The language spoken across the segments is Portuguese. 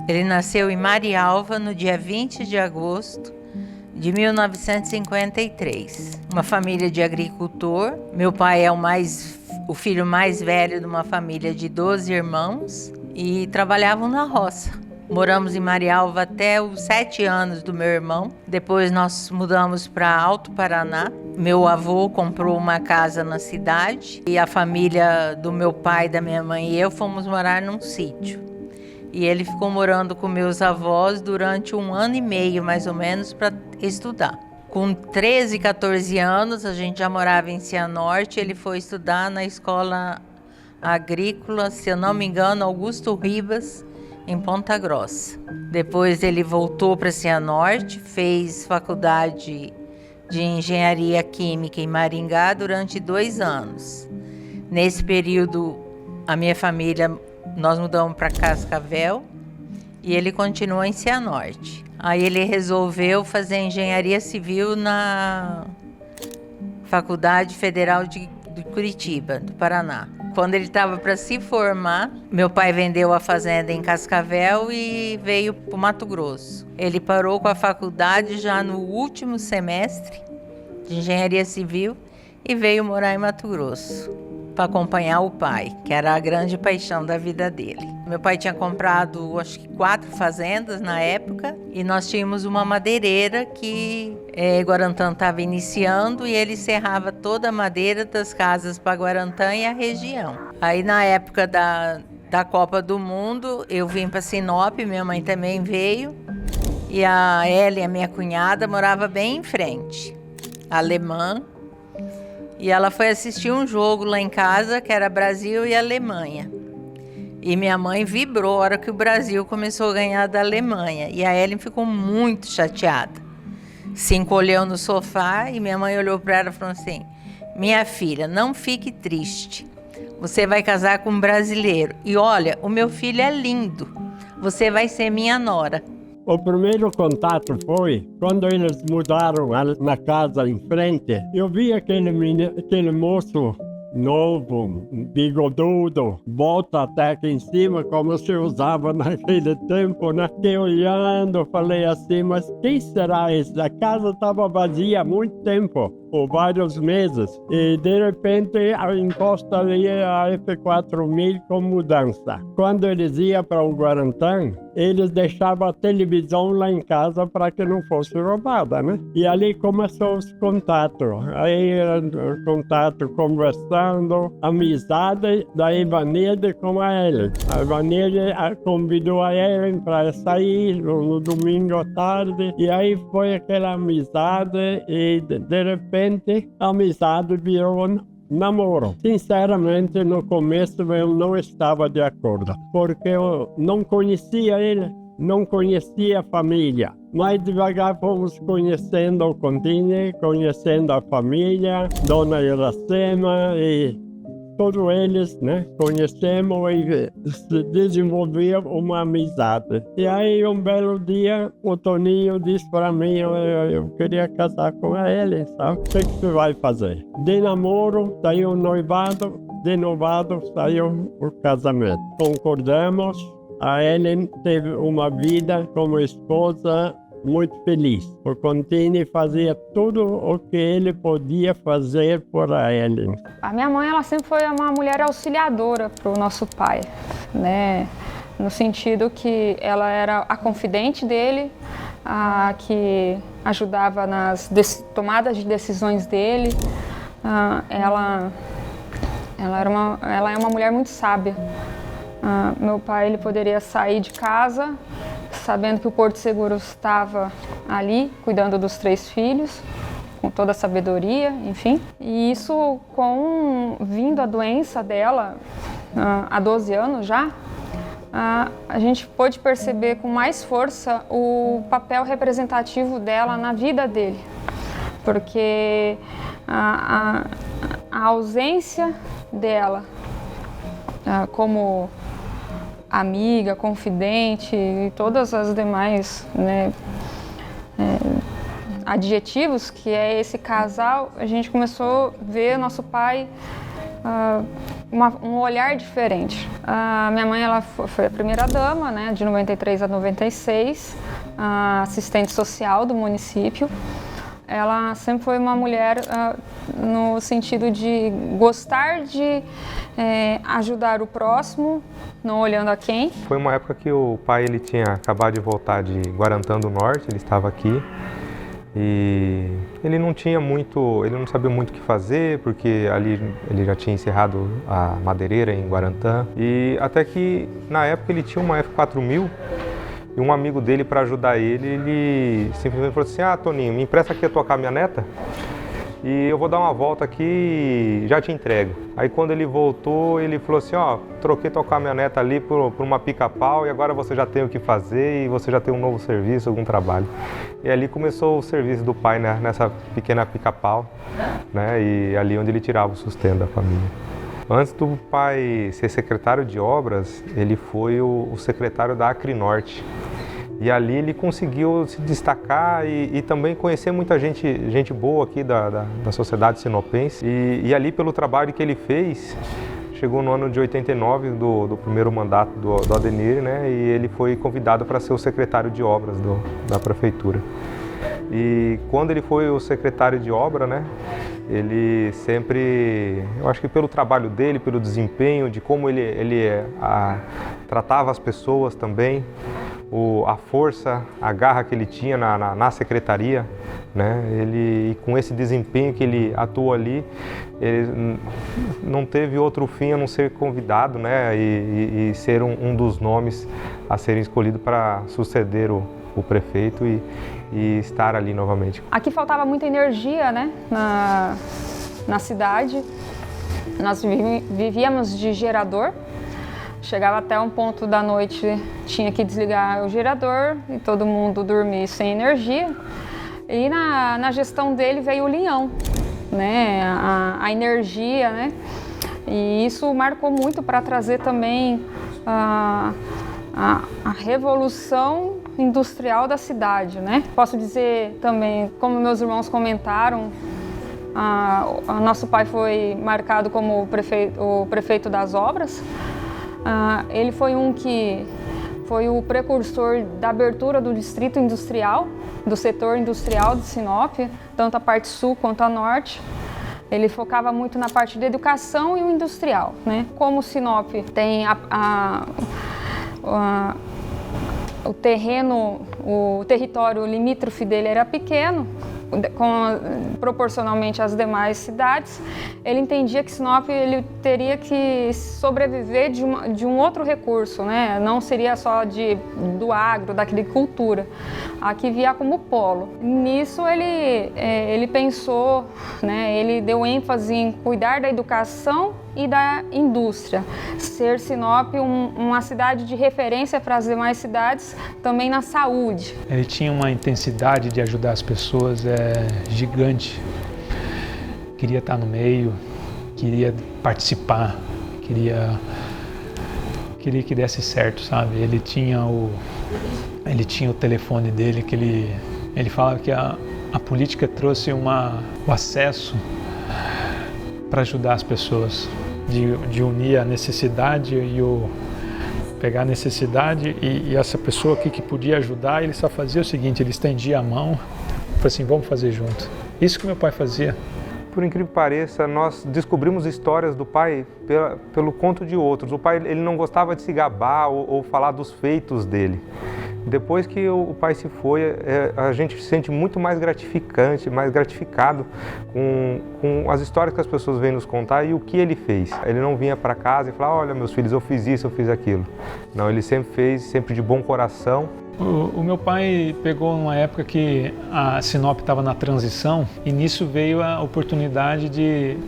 Ele nasceu em Marialva no dia 20 de agosto de 1953. Uma família de agricultor. Meu pai é o filho mais velho de uma família de 12 irmãos e trabalhavam na roça. Moramos em Marialva até os 7 anos do meu irmão. Depois nós mudamos para Alto Paraná. Meu avô comprou uma casa na cidade e a família do meu pai, da minha mãe e eu fomos morar num sítio. E ele ficou morando com meus avós durante 1 ano e meio, mais ou menos, para estudar. Com 13, 14 anos, a gente já morava em Cianorte. Ele foi estudar na escola agrícola, se eu não me engano, Augusto Ribas, em Ponta Grossa. Depois ele voltou para Cianorte, fez faculdade de engenharia química em Maringá durante 2 anos. Nesse período, a minha família, nós mudamos para Cascavel e ele continuou em Cianorte. Aí ele resolveu fazer engenharia civil na Faculdade Federal de Curitiba, do Paraná. Quando ele estava para se formar, meu pai vendeu a fazenda em Cascavel e veio para o Mato Grosso. Ele parou com a faculdade já no último semestre de engenharia civil e veio morar em Mato Grosso para acompanhar o pai, que era a grande paixão da vida dele. Meu pai tinha comprado, acho que 4 fazendas na época, e nós tínhamos uma madeireira que Guarantã estava iniciando e ele serrava toda a madeira das casas para Guarantã e a região. Aí na época da Copa do Mundo, eu vim para Sinop, minha mãe também veio, e a Ellen, a minha cunhada, morava bem em frente, alemã. E ela foi assistir um jogo lá em casa, que era Brasil e Alemanha. E minha mãe vibrou a hora que o Brasil começou a ganhar da Alemanha. E a Ellen ficou muito chateada. Se encolheu no sofá e minha mãe olhou para ela e falou assim: minha filha, não fique triste. Você vai casar com um brasileiro. E olha, o meu filho é lindo. Você vai ser minha nora. O primeiro contato foi quando eles mudaram na casa em frente. Eu vi aquele moço novo, bigodudo, bota até aqui em cima, como se usava naquele tempo, né? Fiquei olhando, falei assim, mas quem será esse? A casa estava vazia há muito tempo, por vários meses. E de repente encosta ali a F4000 com mudança. Quando eles iam para o Guarantã, eles deixavam a televisão lá em casa para que não fosse roubada, né? E ali começou os contatos. Aí contato conversando, amizade da Ivanilde com a Ellen. A Ivanilde convidou a Ellen para sair no domingo à tarde. E aí foi aquela amizade e de repente a amizade virou namoro. Sinceramente, no começo eu não estava de acordo, porque eu não conhecia ele, não conhecia a família. Mas devagar fomos conhecendo o Contini, conhecendo a família, Dona Iracema e todos eles, né? Conhecemos e se desenvolveu uma amizade. E aí, um belo dia, o Toninho disse para mim, eu queria casar com ele, sabe? O que você vai fazer? De namoro, saiu o noivado, de noivado, saiu o casamento. Concordamos, a Ellen teve uma vida como esposa muito feliz. O Contini fazia tudo o que ele podia fazer por a Ellen. A minha mãe, ela sempre foi uma mulher auxiliadora para o nosso pai, né? No sentido que ela era a confidente dele, a que ajudava nas tomadas de decisões dele. Ela é uma mulher muito sábia. Meu pai, ele poderia sair de casa sabendo que o Porto Seguro estava ali, cuidando dos 3 filhos, com toda a sabedoria, enfim. E isso, vindo a doença dela, há 12 anos já, a gente pôde perceber com mais força o papel representativo dela na vida dele. Porque a ausência dela como amiga, confidente e todas as demais, né, adjetivos que é esse casal, a gente começou a ver nosso pai um olhar diferente. A minha mãe ela foi a primeira dama, né, de 93 a 96, assistente social do município. Ela sempre foi uma mulher no sentido de gostar de ajudar o próximo, não olhando a quem. Foi uma época que o pai ele tinha acabado de voltar de Guarantã do Norte, ele estava aqui e ele não sabia muito o que fazer, porque ali ele já tinha encerrado a madeireira em Guarantã. E até que na época ele tinha uma F4000. E um amigo dele, para ajudar ele simplesmente falou assim: Toninho, me empresta aqui a tua caminhoneta e eu vou dar uma volta aqui e já te entrego. Aí quando ele voltou, ele falou assim: troquei tua caminhoneta ali por uma pica-pau e agora você já tem o que fazer e você já tem um novo serviço, algum trabalho. E ali começou o serviço do pai, né, nessa pequena pica-pau, né, e ali onde ele tirava o sustento da família. Antes do pai ser secretário de obras, ele foi o secretário da Acrinorte. E ali ele conseguiu se destacar e também conhecer muita gente boa aqui da sociedade sinopense. E ali, pelo trabalho que ele fez, chegou no ano de 89, do primeiro mandato do Ademir, né? E ele foi convidado para ser o secretário de obras da prefeitura. E quando ele foi o secretário de obra, né? Ele sempre, eu acho que pelo trabalho dele, pelo desempenho, de como ele tratava as pessoas também, a força, a garra que ele tinha na secretaria, né? E com esse desempenho que ele atuou ali, ele não teve outro fim a não ser convidado, né? E ser um dos nomes a serem escolhido para suceder o prefeito e estar ali novamente. Aqui faltava muita energia, né, na cidade. Nós vivíamos de gerador. Chegava até um ponto da noite, tinha que desligar o gerador e todo mundo dormir sem energia. E na gestão dele veio o Linhão, né, a energia, né, e isso marcou muito para trazer também a revolução industrial da cidade, né? Posso dizer também, como meus irmãos comentaram, nosso pai foi marcado como o prefeito das obras. Ele foi que foi o precursor da abertura do distrito industrial, do setor industrial de Sinop, tanto a parte sul quanto a norte. Ele focava muito na parte de educação e o industrial, né? Como Sinop tem o território limítrofe dele era pequeno, proporcionalmente às demais cidades, ele entendia que Sinop ele teria que sobreviver de um outro recurso, né? Não seria só do agro, da agricultura. Aqui via como polo. Nisso ele pensou, né? Ele deu ênfase em cuidar da educação e da indústria. Ser Sinop uma cidade de referência para as demais cidades, também na saúde. Ele tinha uma intensidade de ajudar as pessoas gigante. Queria estar no meio, queria participar, queria que desse certo, sabe? Ele tinha o telefone dele, que ele falava que a política trouxe o acesso para ajudar as pessoas, de unir a necessidade pegar a necessidade e essa pessoa aqui que podia ajudar, ele só fazia o seguinte: ele estendia a mão e falou assim: vamos fazer junto. Isso que meu pai fazia. Por incrível que pareça, nós descobrimos histórias do pai pelo conto de outros. O pai ele não gostava de se gabar ou falar dos feitos dele. Depois que o pai se foi, a gente se sente muito mais gratificado com as histórias que as pessoas vêm nos contar e o que ele fez. Ele não vinha para casa e falava: olha, meus filhos, eu fiz isso, eu fiz aquilo. Não, ele sempre fez, sempre de bom coração. O meu pai pegou uma época que a Sinop estava na transição e nisso veio a oportunidade de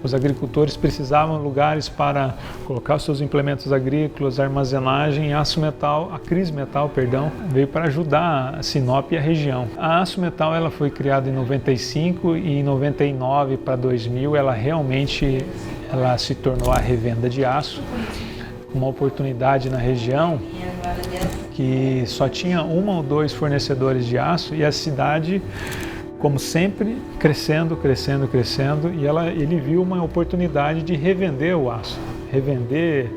os agricultores precisavam de lugares para colocar os seus implementos agrícolas, armazenagem, a Cris Metal, veio para ajudar a Sinop e a região. A Aço Metal ela foi criada em 95 e em 99 para 2000 ela se tornou a revenda de aço, uma oportunidade na região que só tinha 1 ou 2 fornecedores de aço e a cidade como sempre, crescendo, crescendo, crescendo, e ele viu uma oportunidade de revender o aço, revender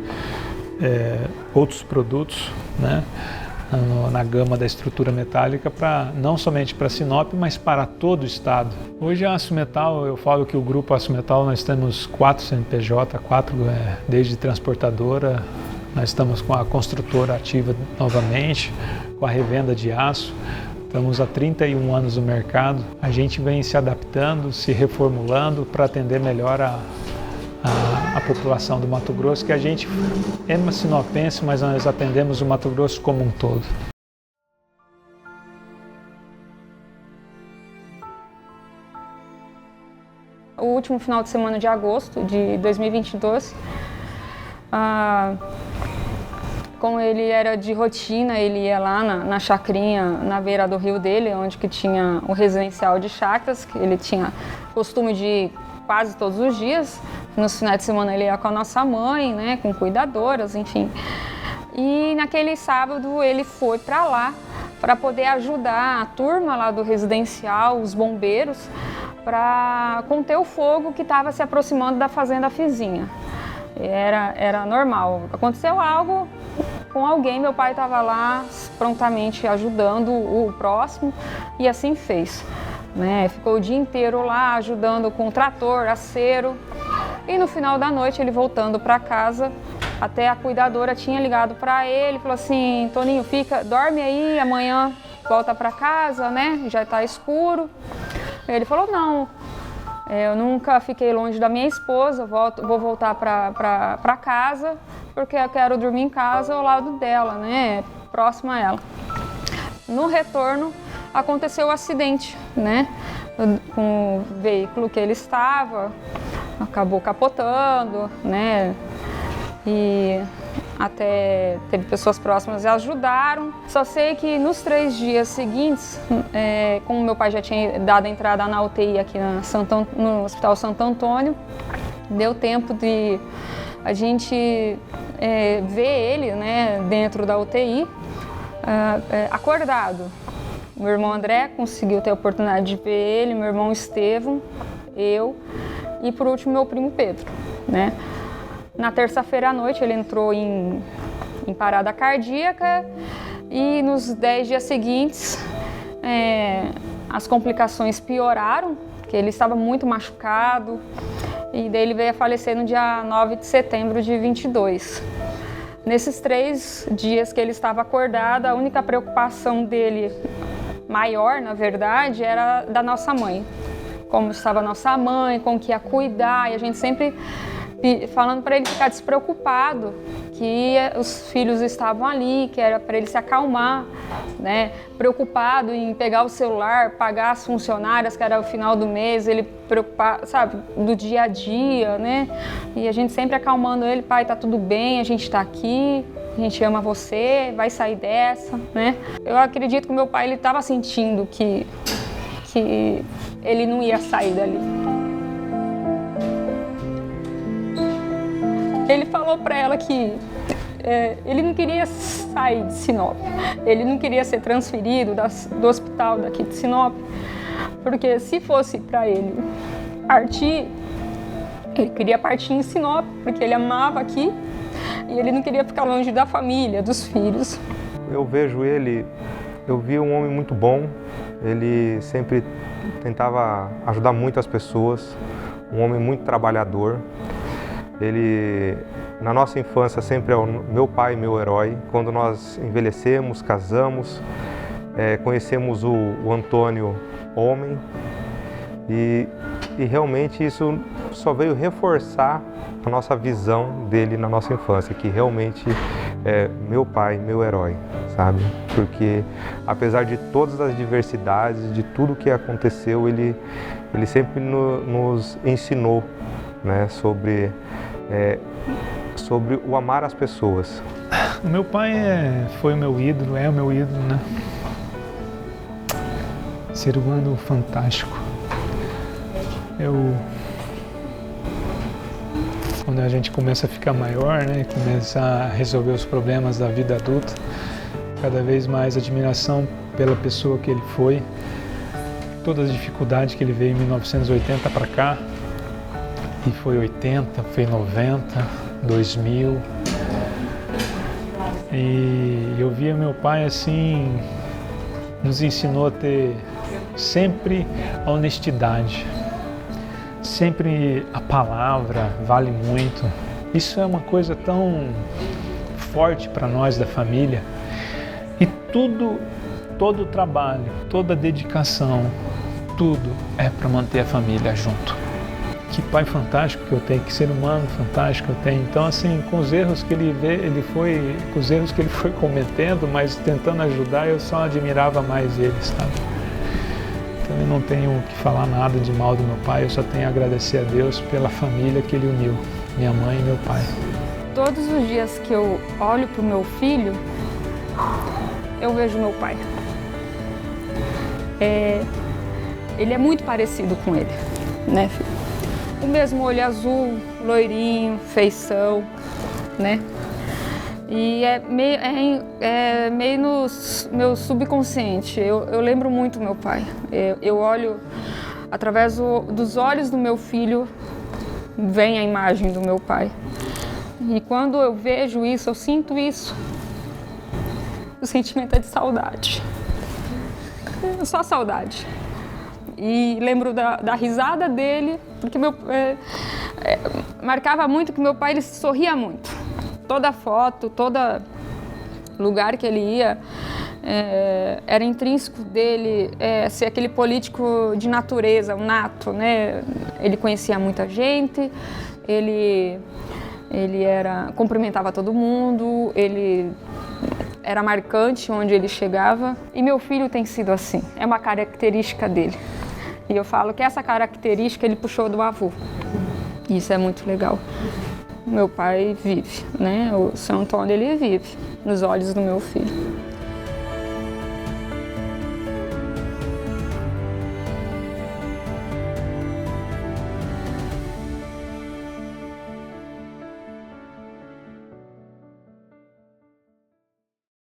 outros produtos, né, na gama da estrutura metálica, não somente para Sinop, mas para todo o estado. Hoje a Aço Metal, eu falo que o grupo Aço Metal, nós temos 4 CNPJ, 4 desde transportadora, nós estamos com a construtora ativa novamente, com a revenda de aço. Estamos há 31 anos no mercado. A gente vem se adaptando, se reformulando para atender melhor a população do Mato Grosso, que a gente é sinopense, mas nós atendemos o Mato Grosso como um todo. O último final de semana de agosto de 2022, como ele era de rotina, ele ia lá na chacrinha, na beira do rio dele, onde que tinha o residencial de chacras, que ele tinha costume de ir quase todos os dias. Nos finais de semana ele ia com a nossa mãe, né, com cuidadoras, enfim. E naquele sábado ele foi para lá para poder ajudar a turma lá do residencial, os bombeiros, para conter o fogo que estava se aproximando da fazenda vizinha. Era normal. Aconteceu algo com alguém, meu pai estava lá prontamente ajudando o próximo e assim fez. Né? Ficou o dia inteiro lá ajudando com trator, acero. E no final da noite, ele voltando para casa, até a cuidadora tinha ligado para ele, falou assim: Toninho, dorme aí, amanhã volta para casa, né? Já está escuro. Ele falou: não, eu nunca fiquei longe da minha esposa, vou voltar para casa, porque eu quero dormir em casa ao lado dela, né? Próximo a ela. No retorno, aconteceu o acidente, né? Com o veículo que ele estava, acabou capotando, né? E até teve pessoas próximas que ajudaram. Só sei que nos 3 dias seguintes, como meu pai já tinha dado a entrada na UTI aqui no Hospital Santo Antônio, deu tempo de a gente ver ele, né, dentro da UTI, acordado. Meu irmão André conseguiu ter a oportunidade de ver ele, meu irmão Estevão, eu e por último meu primo Pedro, né? Na terça-feira à noite ele entrou em parada cardíaca e nos 10 dias seguintes as complicações pioraram, porque ele estava muito machucado e daí ele veio a falecer no dia 9 de setembro de 22. Nesses 3 dias que ele estava acordado, a única preocupação dele maior, na verdade, era da nossa mãe. Como estava a nossa mãe, como que ia cuidar, e a gente sempre falando para ele ficar despreocupado, que os filhos estavam ali, que era para ele se acalmar, né? Preocupado em pegar o celular, pagar as funcionárias, que era o final do mês, ele preocupado, sabe, do dia a dia, né? E a gente sempre acalmando ele: pai, tá tudo bem, a gente tá aqui, a gente ama você, vai sair dessa, né? Eu acredito que o meu pai, ele estava sentindo que ele não ia sair dali. Ele falou para ela que ele não queria sair de Sinop, ele não queria ser transferido do hospital daqui de Sinop, porque se fosse para ele partir, ele queria partir em Sinop, porque ele amava aqui e ele não queria ficar longe da família, dos filhos. Eu vejo ele, eu vi um homem muito bom, ele sempre tentava ajudar muito as pessoas, um homem muito trabalhador. Ele, na nossa infância, sempre é o meu pai, meu herói. Quando nós envelhecemos, casamos, conhecemos o Antônio homem e realmente isso só veio reforçar a nossa visão dele na nossa infância, que realmente é meu pai, meu herói, sabe? Porque apesar de todas as diversidades, de tudo que aconteceu, ele sempre nos ensinou, né, sobre o amar as pessoas. O meu pai foi o meu ídolo, é o meu ídolo, né? Ser humano fantástico. Quando a gente começa a ficar maior, né, começa a resolver os problemas da vida adulta, cada vez mais admiração pela pessoa que ele foi, todas as dificuldades que ele veio em 1980 para cá, e foi 80, foi 90, 2000, e eu via meu pai assim, nos ensinou a ter sempre a honestidade, sempre a palavra vale muito. Isso é uma coisa tão forte para nós da família, e todo o trabalho, toda a dedicação, tudo é para manter a família junto. Que pai fantástico que eu tenho, que ser humano fantástico que eu tenho. Então, assim, com os erros que com os erros que ele foi cometendo, mas tentando ajudar, eu só admirava mais ele, sabe? Então, eu não tenho que falar nada de mal do meu pai, eu só tenho a agradecer a Deus pela família que ele uniu, minha mãe e meu pai. Todos os dias que eu olho para o meu filho, eu vejo meu pai. Ele é muito parecido com ele, né, filho? O mesmo olho azul, loirinho, feição, né? E é meio no meu subconsciente. Eu lembro muito meu pai. Eu olho, através dos olhos do meu filho, vem a imagem do meu pai. E quando eu vejo isso, eu sinto isso. O sentimento é de saudade. Só saudade. E lembro da risada dele, porque marcava muito que meu pai ele sorria muito. Toda foto, todo lugar que ele ia, era intrínseco dele ser aquele político de natureza, um nato, né? Ele conhecia muita gente, ele cumprimentava todo mundo, ele era marcante onde ele chegava. E meu filho tem sido assim, é uma característica dele. E eu falo que essa característica ele puxou do avô. Isso é muito legal. Meu pai vive, né? O Seu Antônio, ele vive nos olhos do meu filho.